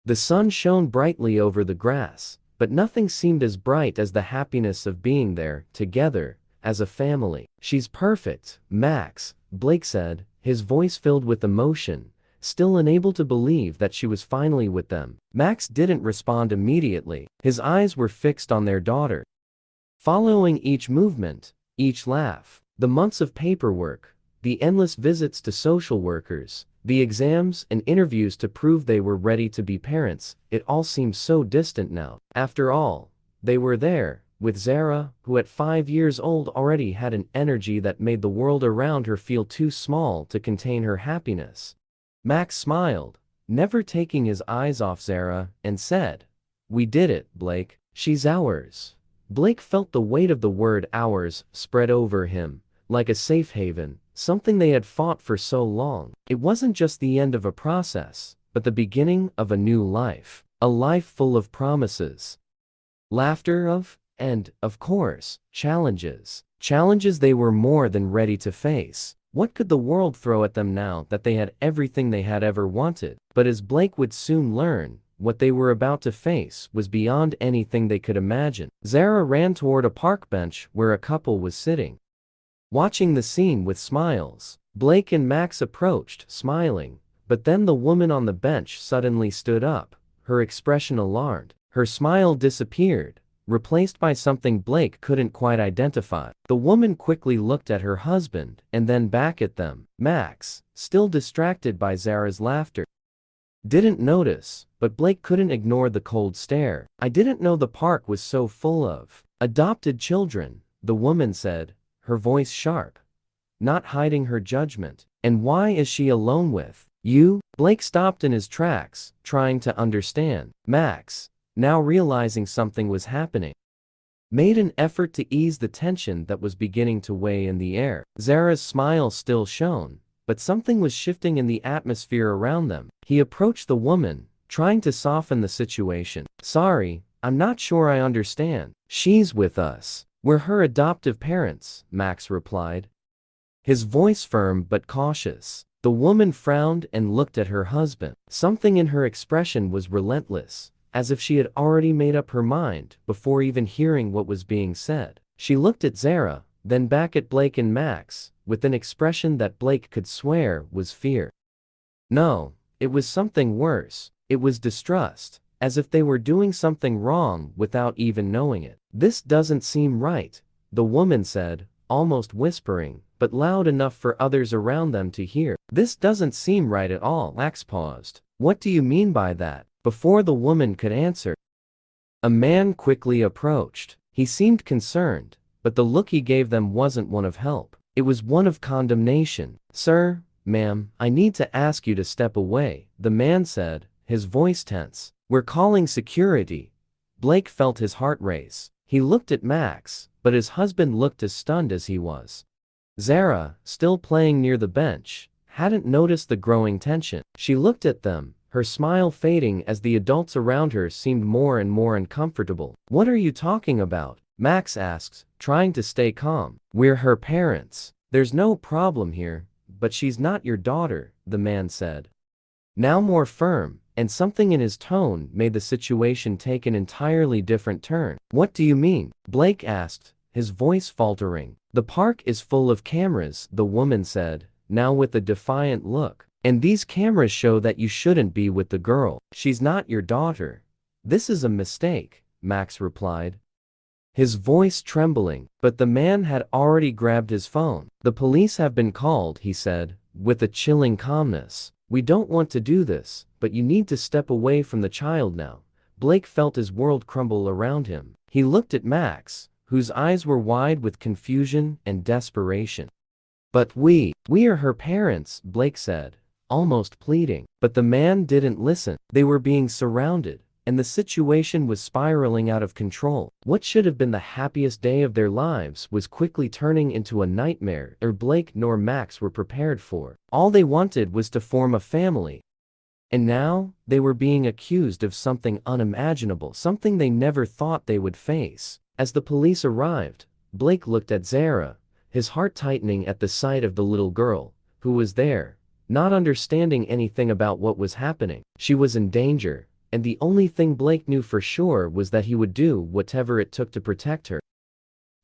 The sun shone brightly over the grass, but nothing seemed as bright as the happiness of being there, together, as a family. "She's perfect, Max," Blake said, his voice filled with emotion, still unable to believe that she was finally with them. Max didn't respond immediately. His eyes were fixed on their daughter, following each movement, each laugh. The months of paperwork, the endless visits to social workers, the exams and interviews to prove they were ready to be parents, it all seemed so distant now. After all, they were there, with Zara, who at 5 years old already had an energy that made the world around her feel too small to contain her happiness. Max smiled, never taking his eyes off Zara, and said, "We did it, Blake. She's ours." Blake felt the weight of the word ours spread over him, like a safe haven, something they had fought for so long. It wasn't just the end of a process, but the beginning of a new life. A life full of promises, laughter and, of course, challenges. Challenges they were more than ready to face. What could the world throw at them now that they had everything they had ever wanted? But as Blake would soon learn, what they were about to face was beyond anything they could imagine. Zara ran toward a park bench where a couple was sitting, watching the scene with smiles. Blake and Max approached, smiling, but then the woman on the bench suddenly stood up, her expression alarmed. Her smile disappeared, replaced by something Blake couldn't quite identify. The woman quickly looked at her husband and then back at them. Max, still distracted by Zara's laughter, didn't notice, but Blake couldn't ignore the cold stare. "I didn't know the park was so full of adopted children," the woman said, her voice sharp, not hiding her judgment. "And why is she alone with you?" Blake stopped in his tracks, trying to understand. Max, now realizing something was happening, made an effort to ease the tension that was beginning to weigh in the air. Zara's smile still shone, but something was shifting in the atmosphere around them. He approached the woman, trying to soften the situation. "Sorry, I'm not sure I understand." "She's with us. We're her adoptive parents," Max replied, his voice firm but cautious. The woman frowned and looked at her husband. Something in her expression was relentless, as if she had already made up her mind before even hearing what was being said. She looked at Zara, then back at Blake and Max, with an expression that Blake could swear was fear. No, it was something worse. It was distrust, as if they were doing something wrong without even knowing it. "This doesn't seem right," the woman said, almost whispering, but loud enough for others around them to hear. "This doesn't seem right at all." Max paused. "What do you mean by that?" Before the woman could answer, a man quickly approached. He seemed concerned, but the look he gave them wasn't one of help. It was one of condemnation. "Sir, ma'am, I need to ask you to step away," the man said, his voice tense. "We're calling security." Blake felt his heart race. He looked at Max, but his husband looked as stunned as he was. Zara, still playing near the bench, hadn't noticed the growing tension. She looked at them, her smile fading as the adults around her seemed more and more uncomfortable. "What are you talking about?" Max asked, trying to stay calm. "We're her parents. There's no problem here, but she's not your daughter," the man said, now more firm, and something in his tone made the situation take an entirely different turn. "What do you mean?" Blake asked, his voice faltering. "The park is full of cameras," the woman said, now with a defiant look. "And these cameras show that you shouldn't be with the girl. She's not your daughter." "This is a mistake," Max replied, his voice trembling, but the man had already grabbed his phone. "The police have been called," he said, with a chilling calmness. "We don't want to do this, but you need to step away from the child now." Blake felt his world crumble around him. He looked at Max, whose eyes were wide with confusion and desperation. "But we are her parents," Blake said, almost pleading. But the man didn't listen. They were being surrounded, and the situation was spiraling out of control. What should have been the happiest day of their lives was quickly turning into a nightmare neither Blake nor Max were prepared for. All they wanted was to form a family. And now, they were being accused of something unimaginable, something they never thought they would face. As the police arrived, Blake looked at Zara, his heart tightening at the sight of the little girl, who was there, not understanding anything about what was happening. She was in danger, and the only thing Blake knew for sure was that he would do whatever it took to protect her.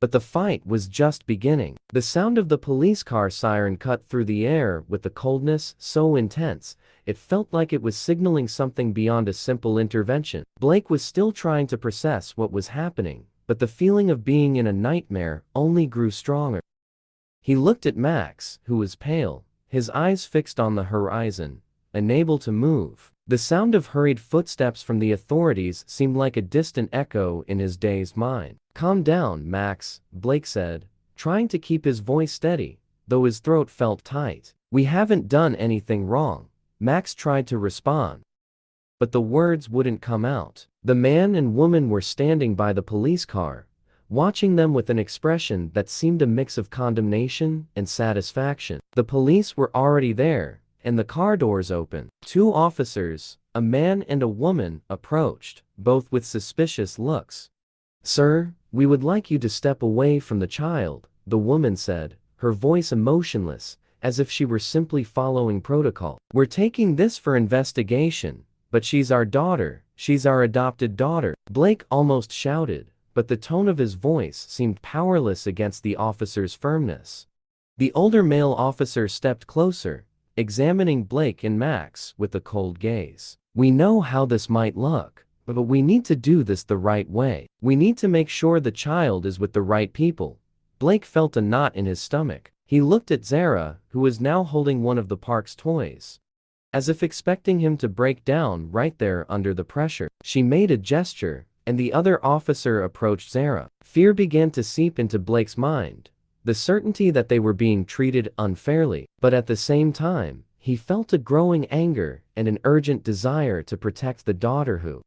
But the fight was just beginning. The sound of the police car siren cut through the air with a coldness so intense, it felt like it was signaling something beyond a simple intervention. Blake was still trying to process what was happening, but the feeling of being in a nightmare only grew stronger. He looked at Max, who was pale, his eyes fixed on the horizon, unable to move. The sound of hurried footsteps from the authorities seemed like a distant echo in his dazed mind. "Calm down, Max," Blake said, trying to keep his voice steady, though his throat felt tight. "We haven't done anything wrong," Max tried to respond, but the words wouldn't come out. The man and woman were standing by the police car, watching them with an expression that seemed a mix of condemnation and satisfaction. The police were already there, and the car doors opened. Two officers, a man and a woman, approached, both with suspicious looks. "Sir, we would like you to step away from the child," the woman said, her voice emotionless, as if she were simply following protocol. "We're taking this for investigation, but she's our daughter, she's our adopted daughter," Blake almost shouted, but the tone of his voice seemed powerless against the officer's firmness. The older male officer stepped closer, examining Blake and Max with a cold gaze. "We know how this might look, but we need to do this the right way. We need to make sure the child is with the right people." Blake felt a knot in his stomach. He looked at Zara, who was now holding one of the park's toys, as if expecting him to break down right there under the pressure. She made a gesture, and the other officer approached Zara. Fear began to seep into Blake's mind, the certainty that they were being treated unfairly, but at the same time, he felt a growing anger and an urgent desire to protect the daughter who,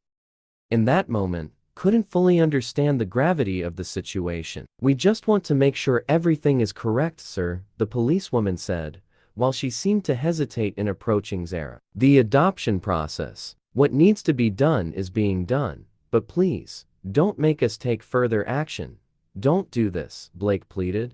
in that moment, couldn't fully understand the gravity of the situation. "We just want to make sure everything is correct, sir," the policewoman said, while she seemed to hesitate in approaching Zara. "The adoption process, what needs to be done is being done, but please, don't make us take further action. Don't do this," Blake pleaded.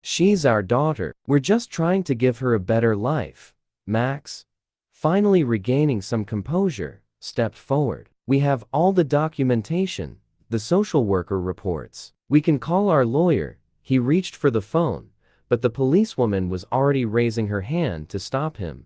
"She's our daughter. We're just trying to give her a better life." Max, finally regaining some composure, stepped forward. "We have all the documentation," the social worker reports. "We can call our lawyer." He reached for the phone, but the policewoman was already raising her hand to stop him.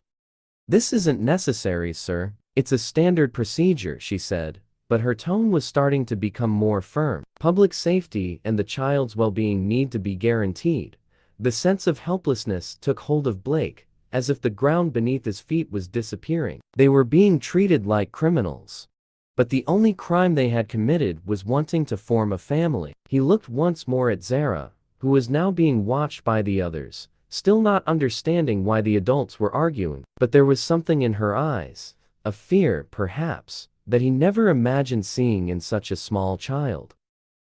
"This isn't necessary, sir. It's a standard procedure," she said, but her tone was starting to become more firm. "Public safety and the child's well-being need to be guaranteed." The sense of helplessness took hold of Blake, as if the ground beneath his feet was disappearing. They were being treated like criminals, but the only crime they had committed was wanting to form a family. He looked once more at Zara, who was now being watched by the others, still not understanding why the adults were arguing. But there was something in her eyes, a fear, perhaps, that he never imagined seeing in such a small child.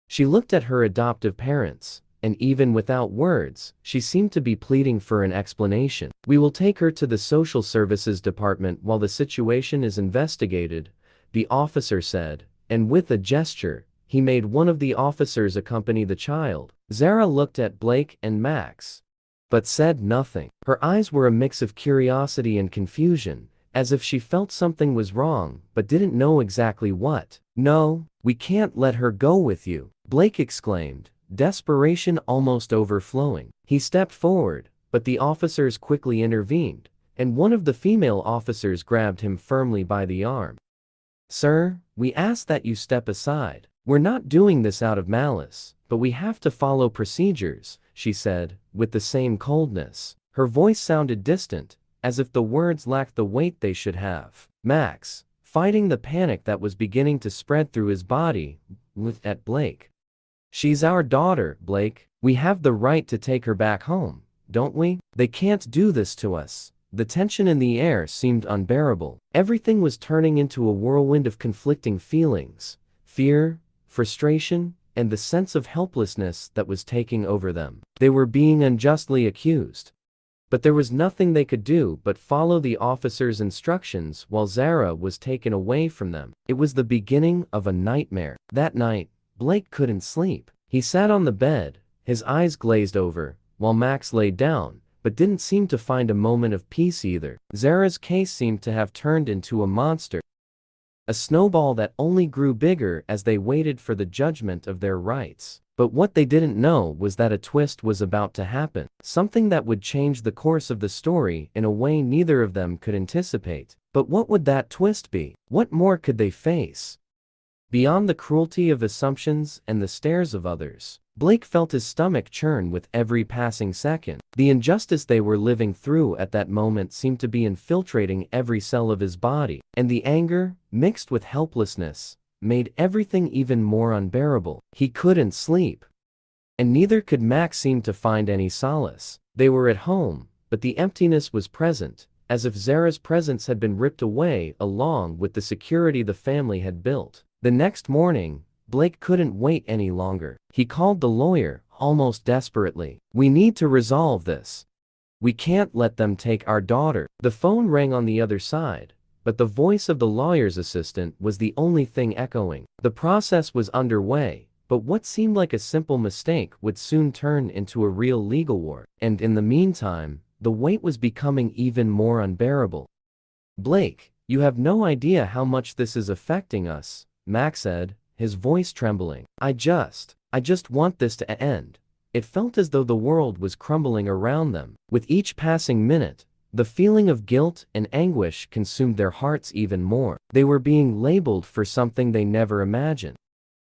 She looked at her adoptive parents, and even without words, she seemed to be pleading for an explanation. "We will take her to the social services department while the situation is investigated," the officer said, and with a gesture, he made one of the officers accompany the child. Zara looked at Blake and Max, but said nothing. Her eyes were a mix of curiosity and confusion, as if she felt something was wrong but didn't know exactly what. "No, we can't let her go with you," Blake exclaimed, desperation almost overflowing. He stepped forward, but the officers quickly intervened, and one of the female officers grabbed him firmly by the arm. "Sir, we ask that you step aside. We're not doing this out of malice, but we have to follow procedures," she said, with the same coldness. Her voice sounded distant, as if the words lacked the weight they should have. Max, fighting the panic that was beginning to spread through his body, looked at Blake. "She's our daughter, Blake. We have the right to take her back home, don't we? They can't do this to us." The tension in the air seemed unbearable. Everything was turning into a whirlwind of conflicting feelings: fear, frustration, and the sense of helplessness that was taking over them. They were being unjustly accused, but there was nothing they could do but follow the officer's instructions while Zara was taken away from them. It was the beginning of a nightmare. That night, Blake couldn't sleep. He sat on the bed, his eyes glazed over, while Max lay down, but didn't seem to find a moment of peace either. Zara's case seemed to have turned into a monster. a snowball that only grew bigger as they waited for the judgment of their rights. But what they didn't know was that a twist was about to happen, something that would change the course of the story in a way neither of them could anticipate. But what would that twist be? What more could they face? Beyond the cruelty of assumptions and the stares of others, Blake felt his stomach churn with every passing second. The injustice they were living through at that moment seemed to be infiltrating every cell of his body, and the anger, mixed with helplessness, made everything even more unbearable. He couldn't sleep. And neither could Max seem to find any solace. They were at home, but the emptiness was present, as if Zara's presence had been ripped away along with the security the family had built. The next morning, Blake couldn't wait any longer. He called the lawyer, almost desperately. "We need to resolve this. We can't let them take our daughter." The phone rang on the other side, but the voice of the lawyer's assistant was the only thing echoing. The process was underway, but what seemed like a simple mistake would soon turn into a real legal war. And in the meantime, the wait was becoming even more unbearable. "Blake, you have no idea how much this is affecting us," Max said, his voice trembling. I just want this to end." It felt as though the world was crumbling around them. With each passing minute, the feeling of guilt and anguish consumed their hearts even more. They were being labeled for something they never imagined.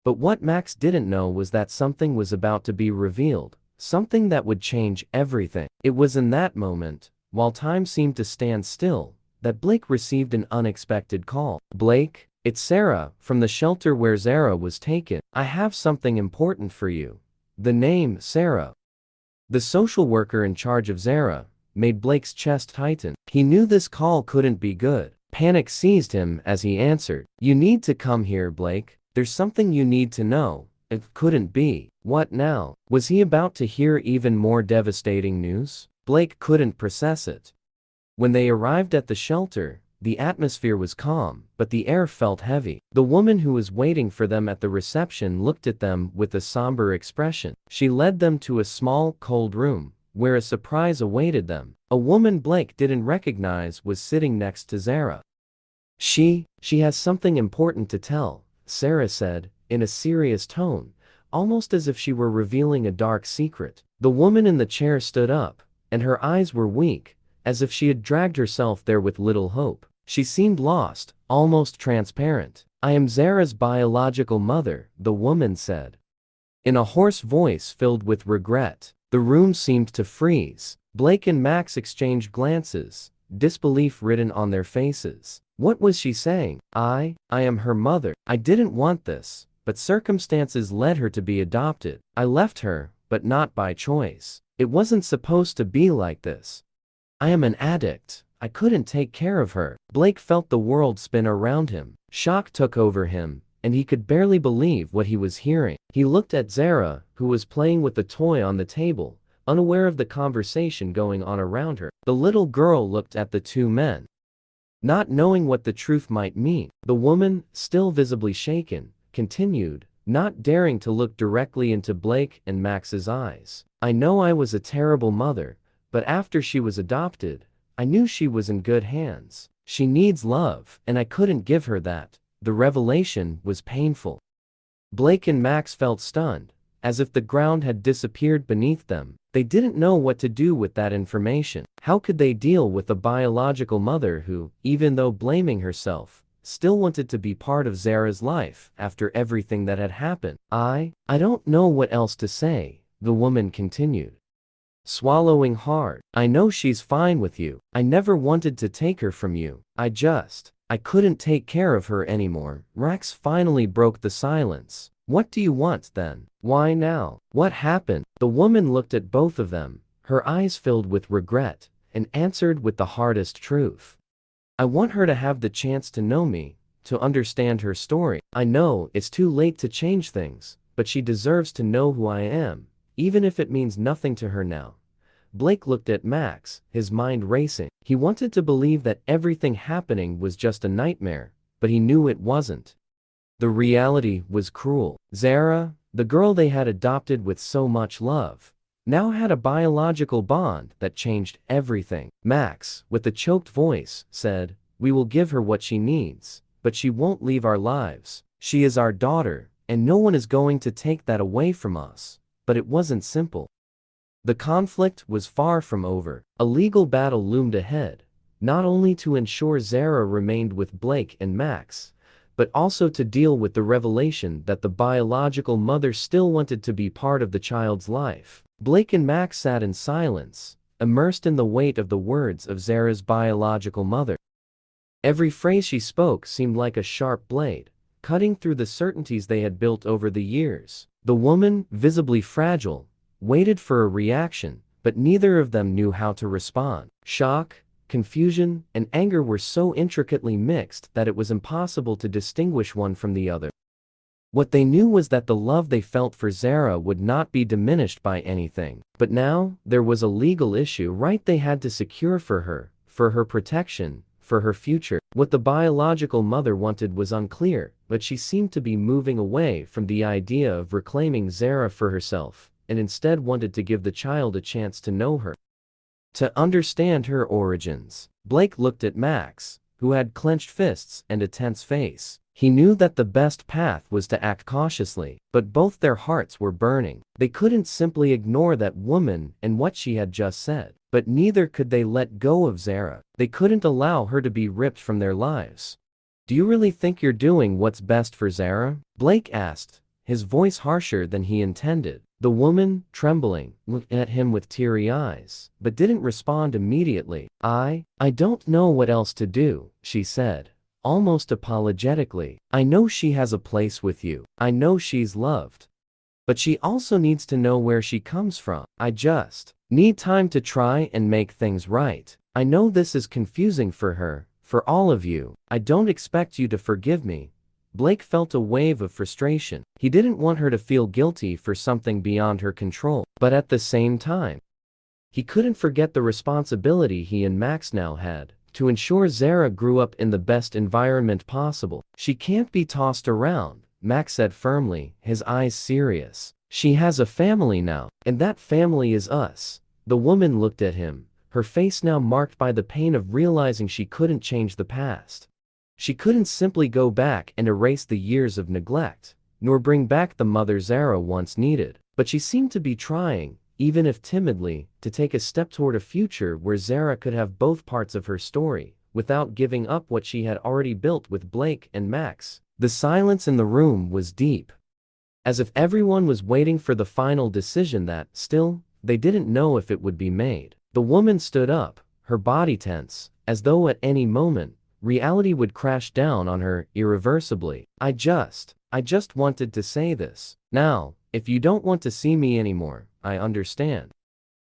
But what Max didn't know was that something was about to be revealed, something that would change everything. It was in that moment, while time seemed to stand still, that Blake received an unexpected call. "Blake, it's Sarah, from the shelter where Zara was taken. I have something important for you." The name, Sarah, the social worker in charge of Zara, made Blake's chest tighten. He knew this call couldn't be good. Panic seized him as he answered. "You need to come here, Blake. There's something you need to know." It couldn't be. What now? Was he about to hear even more devastating news? Blake couldn't process it. When they arrived at the shelter, the atmosphere was calm, but the air felt heavy. The woman who was waiting for them at the reception looked at them with a somber expression. She led them to a small, cold room, where a surprise awaited them. A woman Blake didn't recognize was sitting next to Zara. She has something important to tell," Sarah said, in a serious tone, almost as if she were revealing a dark secret. The woman in the chair stood up, and her eyes were weak, as if she had dragged herself there with little hope. She seemed lost, almost transparent. "I am Zara's biological mother," the woman said, in a hoarse voice filled with regret. The room seemed to freeze. Blake and Max exchanged glances, disbelief written on their faces. What was she saying? I am her mother. I didn't want this, but circumstances led her to be adopted. I left her, but not by choice. It wasn't supposed to be like this. I am an addict. I couldn't take care of her." Blake felt the world spin around him. Shock took over him, and he could barely believe what he was hearing. He looked at Zara, who was playing with a toy on the table, unaware of the conversation going on around her. The little girl looked at the two men, not knowing what the truth might mean. The woman, still visibly shaken, continued, not daring to look directly into Blake and Max's eyes. "I know I was a terrible mother, but after she was adopted, I knew she was in good hands. She needs love, and I couldn't give her that." The revelation was painful. Blake and Max felt stunned, as if the ground had disappeared beneath them. They didn't know what to do with that information. How could they deal with a biological mother who, even though blaming herself, still wanted to be part of Zara's life after everything that had happened? I don't know what else to say," the woman continued, swallowing hard. "I know she's fine with you. I never wanted to take her from you. I couldn't take care of her anymore." Max finally broke the silence. "What do you want then? Why now? What happened?" The woman looked at both of them, her eyes filled with regret, and answered with the hardest truth. "I want her to have the chance to know me, to understand her story. I know it's too late to change things, but she deserves to know who I am, even if it means nothing to her now." Blake looked at Max, his mind racing. He wanted to believe that everything happening was just a nightmare, but he knew it wasn't. The reality was cruel. Zara, the girl they had adopted with so much love, now had a biological bond that changed everything. Max, with a choked voice, said, "We will give her what she needs, but she won't leave our lives. She is our daughter, and no one is going to take that away from us. But it wasn't simple. The conflict was far from over. A legal battle loomed ahead, not only to ensure Zara remained with Blake and Max, but also to deal with the revelation that the biological mother still wanted to be part of the child's life. Blake and Max sat in silence, immersed in the weight of the words of Zara's biological mother. Every phrase she spoke seemed like a sharp blade, cutting through the certainties they had built over the years. The woman, visibly fragile, waited for a reaction, but neither of them knew how to respond. Shock, confusion, and anger were so intricately mixed that it was impossible to distinguish one from the other. What they knew was that the love they felt for Zara would not be diminished by anything. But now, there was a legal issue they had to secure for her protection, for her future. What the biological mother wanted was unclear, but she seemed to be moving away from the idea of reclaiming Zara for herself, and instead wanted to give the child a chance to know her, to understand her origins. Blake looked at Max, who had clenched fists and a tense face. He knew that the best path was to act cautiously, but both their hearts were burning. They couldn't simply ignore that woman and what she had just said, but neither could they let go of Zara. They couldn't allow her to be ripped from their lives. "Do you really think you're doing what's best for Zara?" Blake asked, his voice harsher than he intended. The woman, trembling, looked at him with teary eyes, but didn't respond immediately. I don't know what else to do," she said, almost apologetically. "I know she has a place with you. I know she's loved. But she also needs to know where she comes from. I just need time to try and make things right. I know this is confusing for her, for all of you. I don't expect you to forgive me." Blake felt a wave of frustration. He didn't want her to feel guilty for something beyond her control, but at the same time, he couldn't forget the responsibility he and Max now had, to ensure Zara grew up in the best environment possible. "She can't be tossed around," Max said firmly, his eyes serious. "She has a family now, and that family is us." The woman looked at him, her face now marked by the pain of realizing she couldn't change the past. She couldn't simply go back and erase the years of neglect, nor bring back the mother Zara once needed. But she seemed to be trying, even if timidly, to take a step toward a future where Zara could have both parts of her story, without giving up what she had already built with Blake and Max. The silence in the room was deep, as if everyone was waiting for the final decision that, still, they didn't know if it would be made. The woman stood up, her body tense, as though at any moment, reality would crash down on her irreversibly. I just wanted to say this. Now, if you don't want to see me anymore, I understand.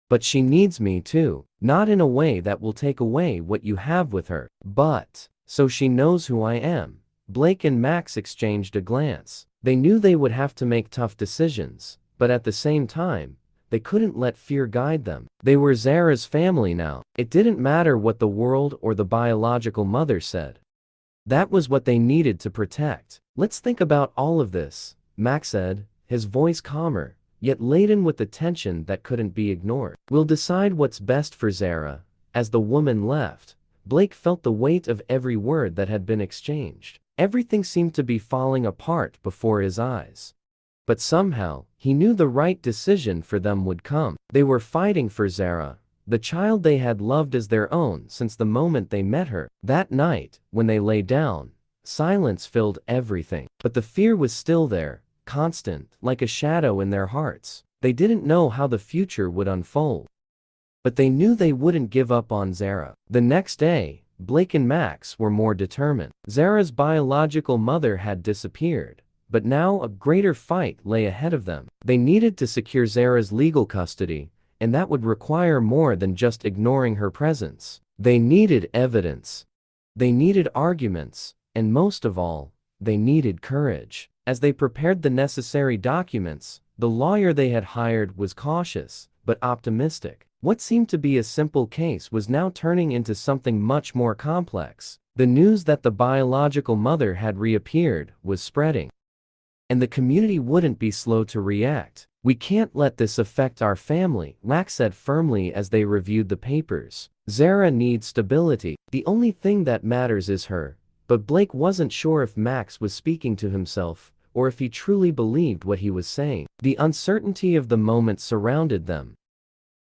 But she needs me too, not in a way that will take away what you have with her, but so she knows who I am." Blake and Max exchanged a glance. They knew they would have to make tough decisions, but at the same time, they couldn't let fear guide them. They were Zara's family now. It didn't matter what the world or the biological mother said. That was what they needed to protect. "Let's think about all of this," Max said, his voice calmer, yet laden with the tension that couldn't be ignored. "We'll decide what's best for Zara." As the woman left, Blake felt the weight of every word that had been exchanged. Everything seemed to be falling apart before his eyes. But somehow, he knew the right decision for them would come. They were fighting for Zara, the child they had loved as their own since the moment they met her. That night, when they lay down, silence filled everything. But the fear was still there, constant, like a shadow in their hearts. They didn't know how the future would unfold, but they knew they wouldn't give up on Zara. The next day, Blake and Max were more determined. Zara's biological mother had disappeared, but now a greater fight lay ahead of them. They needed to secure Zara's legal custody, and that would require more than just ignoring her presence. They needed evidence. They needed arguments, and most of all, they needed courage. As they prepared the necessary documents, the lawyer they had hired was cautious, but optimistic. What seemed to be a simple case was now turning into something much more complex. The news that the biological mother had reappeared was spreading, and the community wouldn't be slow to react. "We can't let this affect our family," Max said firmly as they reviewed the papers. "Zara needs stability. The only thing that matters is her, But Blake wasn't sure if Max was speaking to himself, or if he truly believed what he was saying. The uncertainty of the moment surrounded them.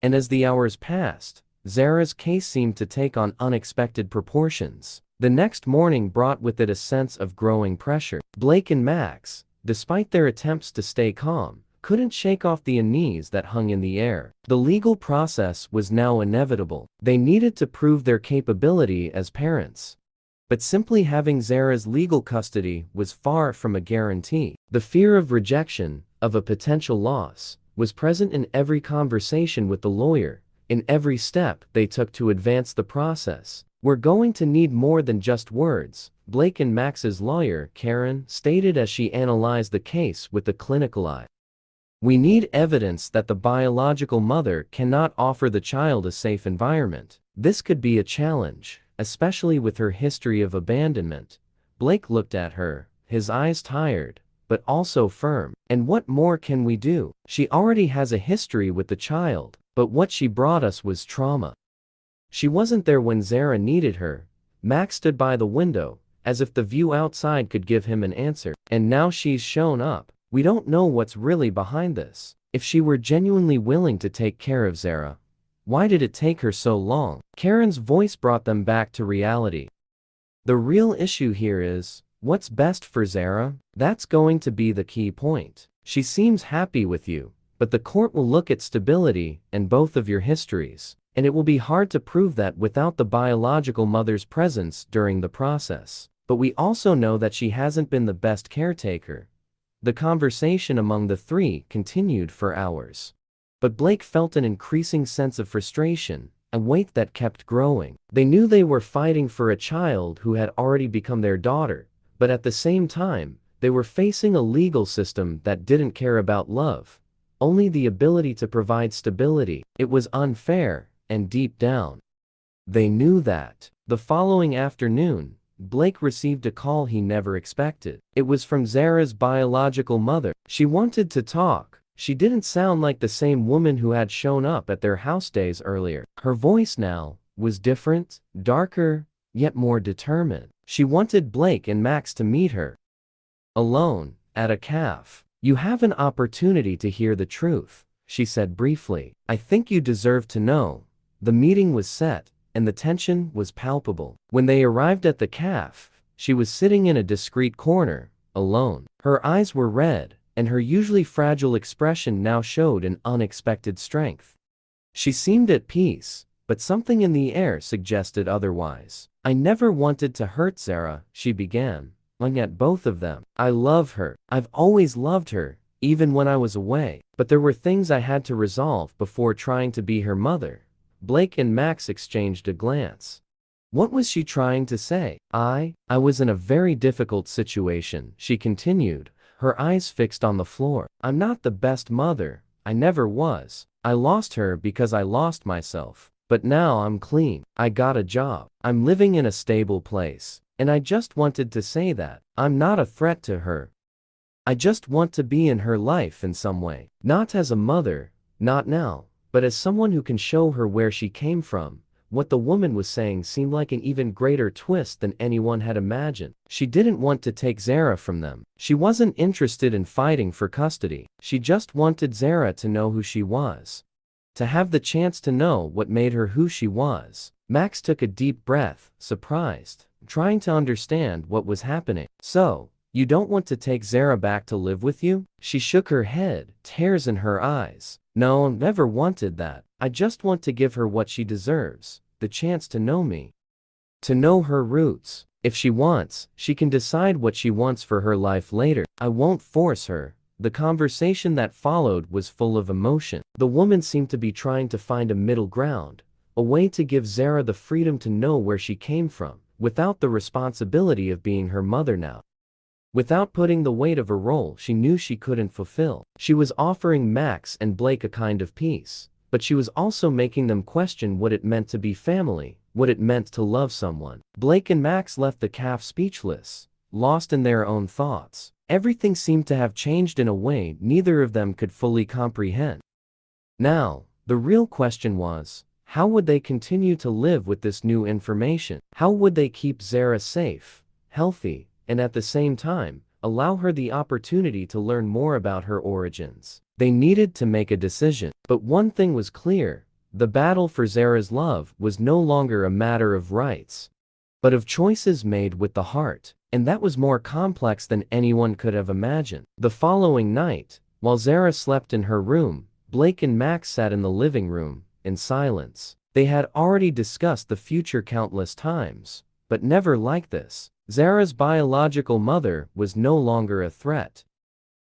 And as the hours passed, Zara's case seemed to take on unexpected proportions. The next morning brought with it a sense of growing pressure. Blake and Max, despite their attempts to stay calm, couldn't shake off the unease that hung in the air. The legal process was now inevitable. They needed to prove their capability as parents. But simply having Zara's legal custody was far from a guarantee. The fear of rejection, of a potential loss, was present in every conversation with the lawyer, in every step they took to advance the process. "We're going to need more than just words," Blake and Max's lawyer, Karen, stated as she analyzed the case with a clinical eye. "We need evidence that the biological mother cannot offer the child a safe environment. This could be a challenge, especially with her history of abandonment." Blake looked at her, his eyes tired, but also firm. "And what more can we do? She already has a history with the child, but what she brought us was trauma. She wasn't there when Zara needed her." Max stood by the window, as if the view outside could give him an answer. "And now she's shown up. We don't know what's really behind this. If she were genuinely willing to take care of Zara, why did it take her so long?" Karen's voice brought them back to reality. "The real issue here is, what's best for Zara? That's going to be the key point. She seems happy with you, but the court will look at stability and both of your histories, and it will be hard to prove that without the biological mother's presence during the process. But we also know that she hasn't been the best caretaker." The conversation among the three continued for hours. But Blake felt an increasing sense of frustration, a weight that kept growing. They knew they were fighting for a child who had already become their daughter, but at the same time, they were facing a legal system that didn't care about love, only the ability to provide stability. It was unfair, and deep down, they knew that. The following afternoon, Blake received a call he never expected. It was from Zara's biological mother. She wanted to talk. She didn't sound like the same woman who had shown up at their house days earlier. Her voice now was different, darker, yet more determined. She wanted Blake and Max to meet her alone, at a cafe. "You have an opportunity to hear the truth," she said briefly. "I think you deserve to know." The meeting was set, and the tension was palpable. When they arrived at the cafe, she was sitting in a discreet corner, alone. Her eyes were red, and her usually fragile expression now showed an unexpected strength. She seemed at peace, but something in the air suggested otherwise. "I never wanted to hurt Zara," she began, looking at both of them. "I love her. I've always loved her, even when I was away. But there were things I had to resolve before trying to be her mother." Blake and Max exchanged a glance. What was she trying to say? I was in a very difficult situation," she continued, her eyes fixed on the floor. "I'm not the best mother, I never was. I lost her because I lost myself. But now I'm clean. I got a job. I'm living in a stable place. And I just wanted to say that I'm not a threat to her. I just want to be in her life in some way. Not as a mother, not now, but as someone who can show her where she came from." What the woman was saying seemed like an even greater twist than anyone had imagined. She didn't want to take Zara from them. She wasn't interested in fighting for custody. She just wanted Zara to know who she was. To have the chance to know what made her who she was. Max took a deep breath, surprised, trying to understand what was happening. "So, you don't want to take Zara back to live with you?" She shook her head, tears in her eyes. "No, never wanted that. I just want to give her what she deserves, the chance to know me. To know her roots. If she wants, she can decide what she wants for her life later. I won't force her." The conversation that followed was full of emotion. The woman seemed to be trying to find a middle ground, a way to give Zara the freedom to know where she came from, without the responsibility of being her mother now. Without putting the weight of a role she knew she couldn't fulfill. She was offering Max and Blake a kind of peace, but she was also making them question what it meant to be family, what it meant to love someone. Blake and Max left the cafe speechless, lost in their own thoughts. Everything seemed to have changed in a way neither of them could fully comprehend. Now, the real question was, how would they continue to live with this new information? How would they keep Zara safe, healthy, and at the same time, allow her the opportunity to learn more about her origins. They needed to make a decision. But one thing was clear: the battle for Zara's love was no longer a matter of rights, but of choices made with the heart. And that was more complex than anyone could have imagined. The following night, while Zara slept in her room, Blake and Max sat in the living room, in silence. They had already discussed the future countless times, but never like this. Zara's biological mother was no longer a threat.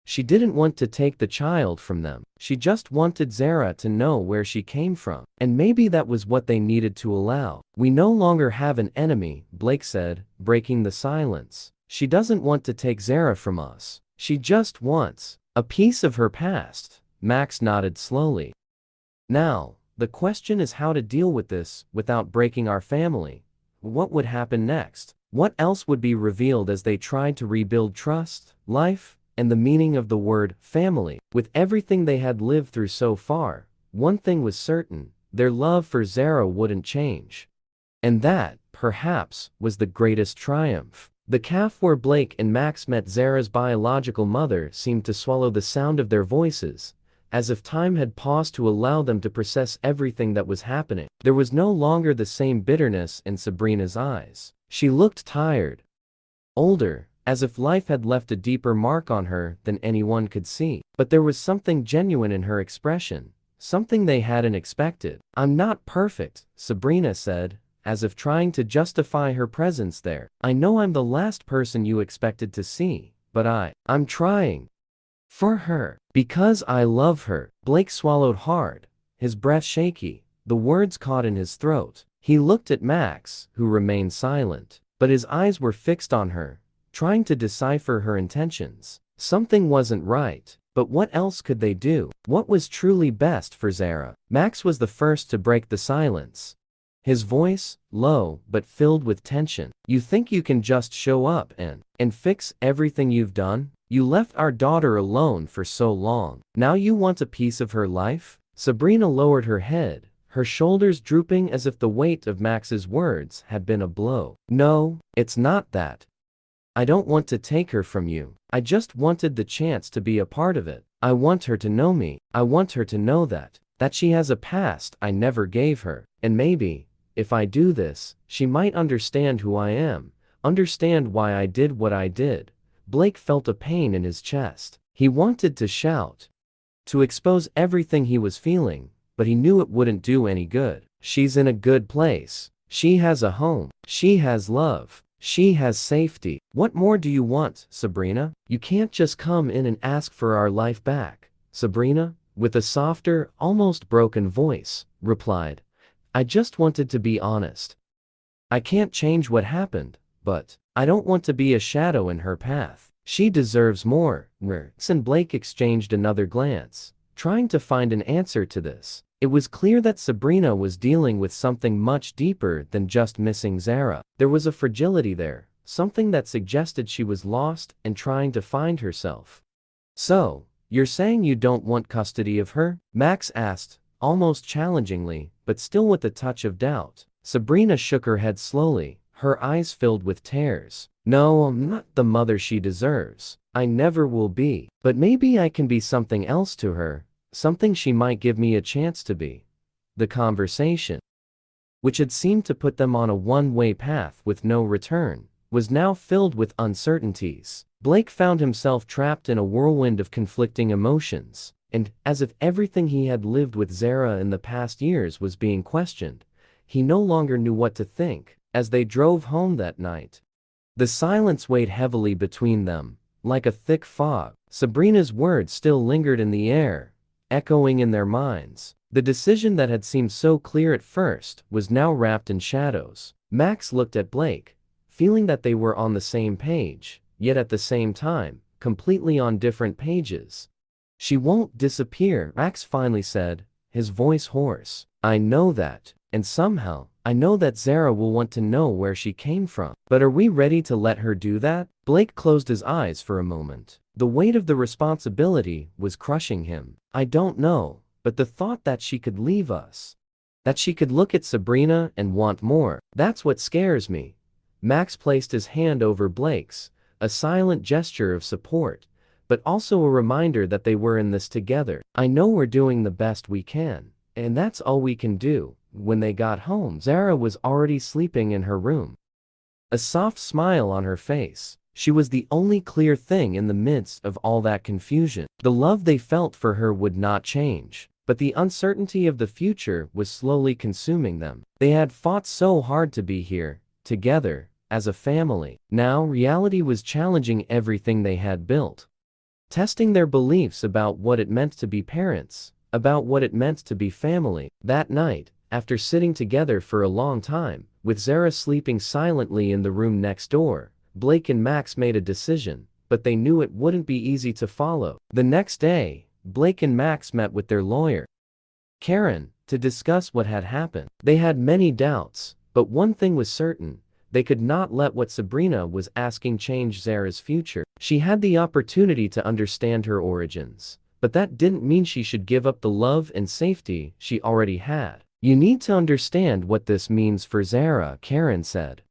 She didn't want to take the child from them. She just wanted Zara to know where she came from. And maybe that was what they needed to allow. "We no longer have an enemy," Blake said, breaking the silence. "She doesn't want to take Zara from us. She just wants a piece of her past." Max nodded slowly. "Now, the question is how to deal with this without breaking our family. What would happen next? What else would be revealed as they tried to rebuild trust, life, and the meaning of the word family?" With everything they had lived through so far, one thing was certain: their love for Zara wouldn't change. And that, perhaps, was the greatest triumph. The cafe where Blake and Max met Zara's biological mother seemed to swallow the sound of their voices, as if time had paused to allow them to process everything that was happening. There was no longer the same bitterness in Sabrina's eyes. She looked tired, older, as if life had left a deeper mark on her than anyone could see. But there was something genuine in her expression, something they hadn't expected. "I'm not perfect," Sabrina said, as if trying to justify her presence there. "I know I'm the last person you expected to see, but I'm trying for her, because I love her." Blake swallowed hard, his breath shaky, the words caught in his throat. He looked at Max, who remained silent, but his eyes were fixed on her, trying to decipher her intentions. Something wasn't right, but what else could they do? What was truly best for Zara? Max was the first to break the silence. His voice, low but filled with tension. "You think you can just show up and fix everything you've done? You left our daughter alone for so long. Now you want a piece of her life?" Sabrina lowered her head, her shoulders drooping as if the weight of Max's words had been a blow. "No, it's not that. I don't want to take her from you. I just wanted the chance to be a part of it. I want her to know me. I want her to know that she has a past I never gave her. And maybe, if I do this, she might understand who I am, understand why I did what I did." Blake felt a pain in his chest. He wanted to shout, to expose everything he was feeling, but he knew it wouldn't do any good. "She's in a good place. She has a home. She has love. She has safety. What more do you want, Sabrina? You can't just come in and ask for our life back." Sabrina, with a softer, almost broken voice, replied, "I just wanted to be honest. I can't change what happened, but I don't want to be a shadow in her path. She deserves more." Max and Blake exchanged another glance, trying to find an answer to this. It was clear that Sabrina was dealing with something much deeper than just missing Zara. There was a fragility there, something that suggested she was lost and trying to find herself. "So, you're saying you don't want custody of her?" Max asked, almost challengingly, but still with a touch of doubt. Sabrina shook her head slowly, her eyes filled with tears. "No, I'm not the mother she deserves. I never will be. But maybe I can be something else to her. Something she might give me a chance to be." The conversation, which had seemed to put them on a one-way path with no return, was now filled with uncertainties. Blake found himself trapped in a whirlwind of conflicting emotions, and, as if everything he had lived with Zara in the past years was being questioned, he no longer knew what to think. As they drove home that night, the silence weighed heavily between them, like a thick fog. Sabrina's words still lingered in the air, echoing in their minds. The decision that had seemed so clear at first was now wrapped in shadows. Max looked at Blake, feeling that they were on the same page, yet at the same time, completely on different pages. "She won't disappear," Max finally said, his voice hoarse. "I know that, and somehow, I know that Zara will want to know where she came from. But are we ready to let her do that?" Blake closed his eyes for a moment. The weight of the responsibility was crushing him. "I don't know, but the thought that she could leave us, that she could look at Sabrina and want more, that's what scares me." Max placed his hand over Blake's, a silent gesture of support, but also a reminder that they were in this together. I know we're doing the best we can, and that's all we can do. When they got home, Zara was already sleeping in her room, a soft smile on her face. She was the only clear thing in the midst of all that confusion. The love they felt for her would not change, but the uncertainty of the future was slowly consuming them. They had fought so hard to be here, together, as a family. Now reality was challenging everything they had built, testing their beliefs about what it meant to be parents, about what it meant to be family. That night, after sitting together for a long time, with Zara sleeping silently in the room next door, Blake and Max made a decision, but they knew it wouldn't be easy to follow. The next day, Blake and Max met with their lawyer, Karen, to discuss what had happened. They had many doubts, but one thing was certain: they could not let what Sabrina was asking change Zara's future. She had the opportunity to understand her origins, but that didn't mean she should give up the love and safety she already had. You need to understand what this means for Zara, Karen said,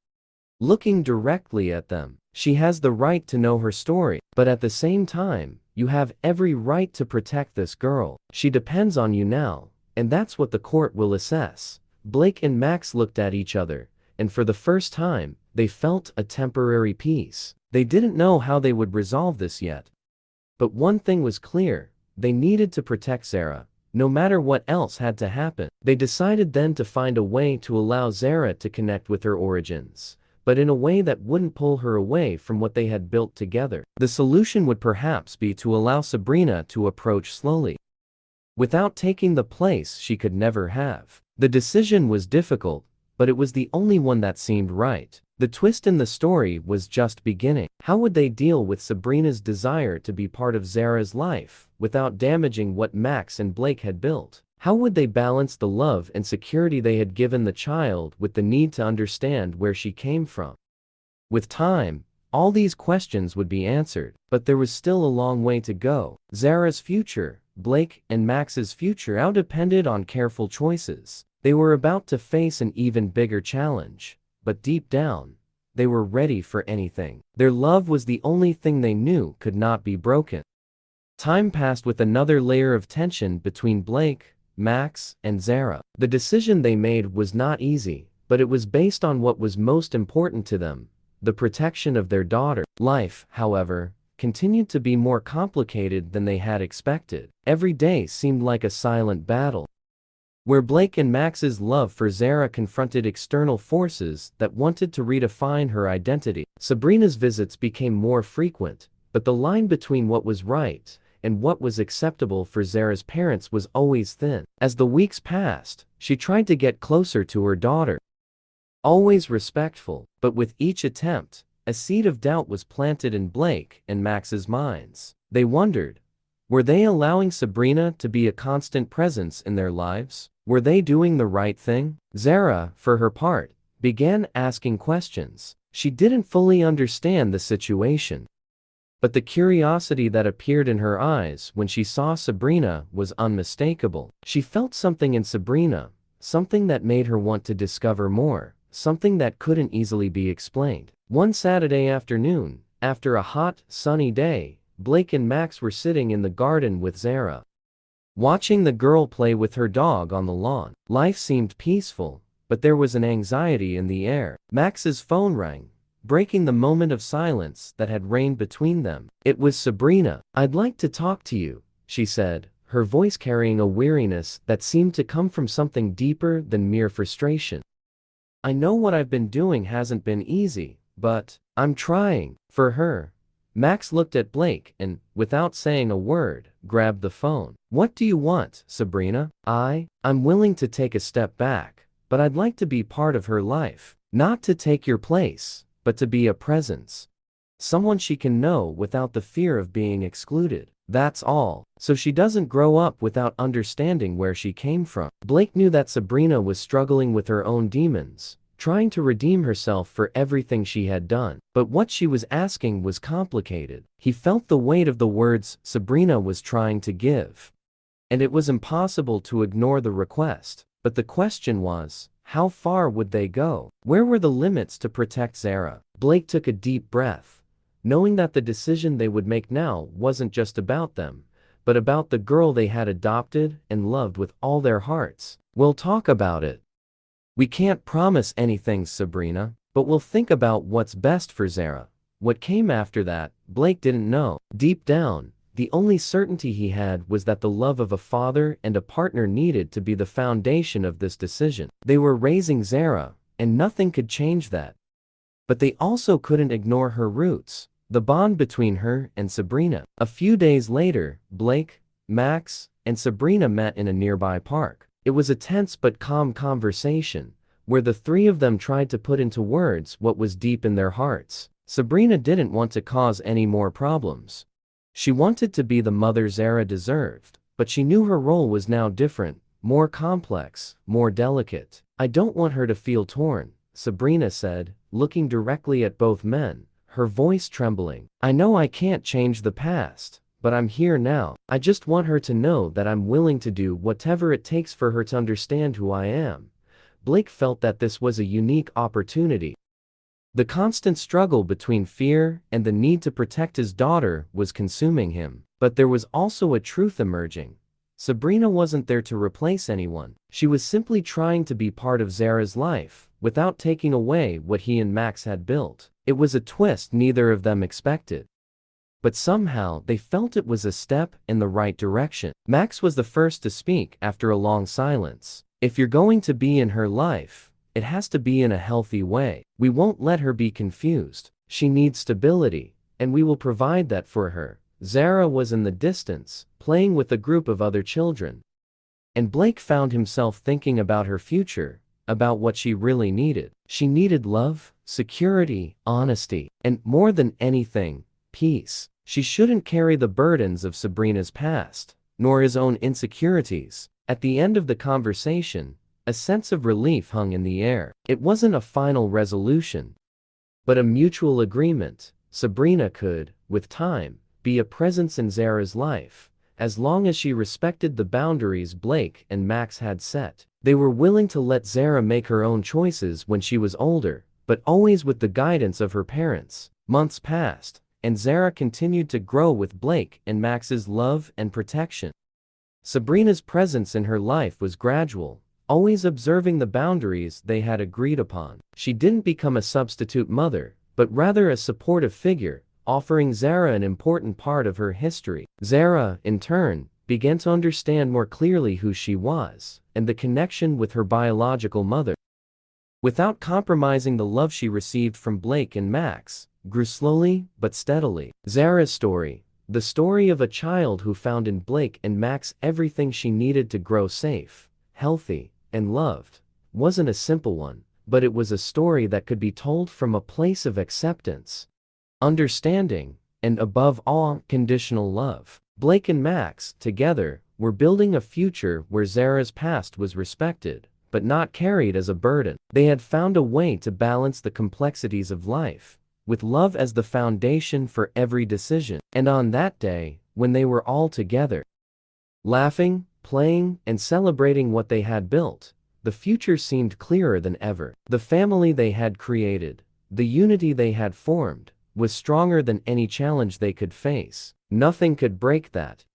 looking directly at them. She has the right to know her story, but at the same time, you have every right to protect this girl. She depends on you now, and that's what the court will assess. Blake and Max looked at each other, and for the first time, they felt a temporary peace. They didn't know how they would resolve this yet, but one thing was clear: they needed to protect Zara, no matter what else had to happen. They decided then to find a way to allow Zara to connect with her origins, but in a way that wouldn't pull her away from what they had built together. The solution would perhaps be to allow Sabrina to approach slowly, without taking the place she could never have. The decision was difficult, but it was the only one that seemed right. The twist in the story was just beginning. How would they deal with Sabrina's desire to be part of Zara's life, without damaging what Max and Blake had built? How would they balance the love and security they had given the child with the need to understand where she came from? With time, all these questions would be answered, but there was still a long way to go. Zara's future, Blake and Max's future, all depended on careful choices. They were about to face an even bigger challenge, but deep down, they were ready for anything. Their love was the only thing they knew could not be broken. Time passed with another layer of tension between Blake, Max, and Zara. The decision they made was not easy, but it was based on what was most important to them: the protection of their daughter. Life, however, continued to be more complicated than they had expected. Every day seemed like a silent battle, where Blake and Max's love for Zara confronted external forces that wanted to redefine her identity. Sabrina's visits became more frequent, but the line between what was right and what was acceptable for Zara's parents was always thin. As the weeks passed, she tried to get closer to her daughter, always respectful, but with each attempt, a seed of doubt was planted in Blake and Max's minds. They wondered, were they allowing Sabrina to be a constant presence in their lives? Were they doing the right thing? Zara, for her part, began asking questions. She didn't fully understand the situation, but the curiosity that appeared in her eyes when she saw Sabrina was unmistakable. She felt something in Sabrina, something that made her want to discover more, something that couldn't easily be explained. One Saturday afternoon, after a hot, sunny day, Blake and Max were sitting in the garden with Zara, watching the girl play with her dog on the lawn. Life seemed peaceful, but there was an anxiety in the air. Max's phone rang, breaking the moment of silence that had reigned between them. It was Sabrina. "I'd like to talk to you," she said, her voice carrying a weariness that seemed to come from something deeper than mere frustration. "I know what I've been doing hasn't been easy, but I'm trying." For her, Max looked at Blake and, without saying a word, grabbed the phone. "What do you want, Sabrina?" I'm willing to take a step back, but I'd like to be part of her life. Not to take your place, but to be a presence. Someone she can know without the fear of being excluded. That's all. So she doesn't grow up without understanding where she came from." Blake knew that Sabrina was struggling with her own demons, trying to redeem herself for everything she had done. But what she was asking was complicated. He felt the weight of the words Sabrina was trying to give, and it was impossible to ignore the request. But the question was, How far would they go? Where were the limits to protect Zara? Blake took a deep breath, knowing that the decision they would make now wasn't just about them, but about the girl they had adopted and loved with all their hearts. We'll talk about it. We can't promise anything, Sabrina, but we'll think about what's best for Zara. What came after that, Blake didn't know. Deep down, the only certainty he had was that the love of a father and a partner needed to be the foundation of this decision. They were raising Zara, and nothing could change that. But they also couldn't ignore her roots, the bond between her and Sabrina. A few days later, Blake, Max, and Sabrina met in a nearby park. It was a tense but calm conversation, where the three of them tried to put into words what was deep in their hearts. Sabrina didn't want to cause any more problems. She wanted to be the mother Zara deserved, but she knew her role was now different, more complex, more delicate. I don't want her to feel torn, Sabrina said, looking directly at both men, her voice trembling. I know I can't change the past, but I'm here now. I just want her to know that I'm willing to do whatever it takes for her to understand who I am. Blake felt that this was a unique opportunity. The constant struggle between fear and the need to protect his daughter was consuming him. But there was also a truth emerging. Sabrina wasn't there to replace anyone. She was simply trying to be part of Zara's life, without taking away what he and Max had built. It was a twist neither of them expected. But somehow they felt it was a step in the right direction. Max was the first to speak after a long silence. If you're going to be in her life, it has to be in a healthy way. We won't let her be confused. She needs stability, and we will provide that for her. Zara was in the distance, playing with a group of other children. And Blake found himself thinking about her future, about what she really needed. She needed love, security, honesty, and more than anything, peace. She shouldn't carry the burdens of Sabrina's past, nor his own insecurities. At the end of the conversation, a sense of relief hung in the air. It wasn't a final resolution, but a mutual agreement. Sabrina could, with time, be a presence in Zara's life, as long as she respected the boundaries Blake and Max had set. They were willing to let Zara make her own choices when she was older, but always with the guidance of her parents. Months passed, and Zara continued to grow with Blake and Max's love and protection. Sabrina's presence in her life was gradual, always observing the boundaries they had agreed upon. She didn't become a substitute mother, but rather a supportive figure, offering Zara an important part of her history. Zara, in turn, began to understand more clearly who she was, and the connection with her biological mother, without compromising the love she received from Blake and Max, grew slowly but steadily. Zara's story, the story of a child who found in Blake and Max everything she needed to grow safe, healthy, and loved, wasn't a simple one, but it was a story that could be told from a place of acceptance, understanding, and above all, conditional love. Blake and Max, together, were building a future where Zara's past was respected, but not carried as a burden. They had found a way to balance the complexities of life, with love as the foundation for every decision. And on that day, when they were all together, laughing, playing, and celebrating what they had built, the future seemed clearer than ever. The family they had created, the unity they had formed, was stronger than any challenge they could face. Nothing could break that.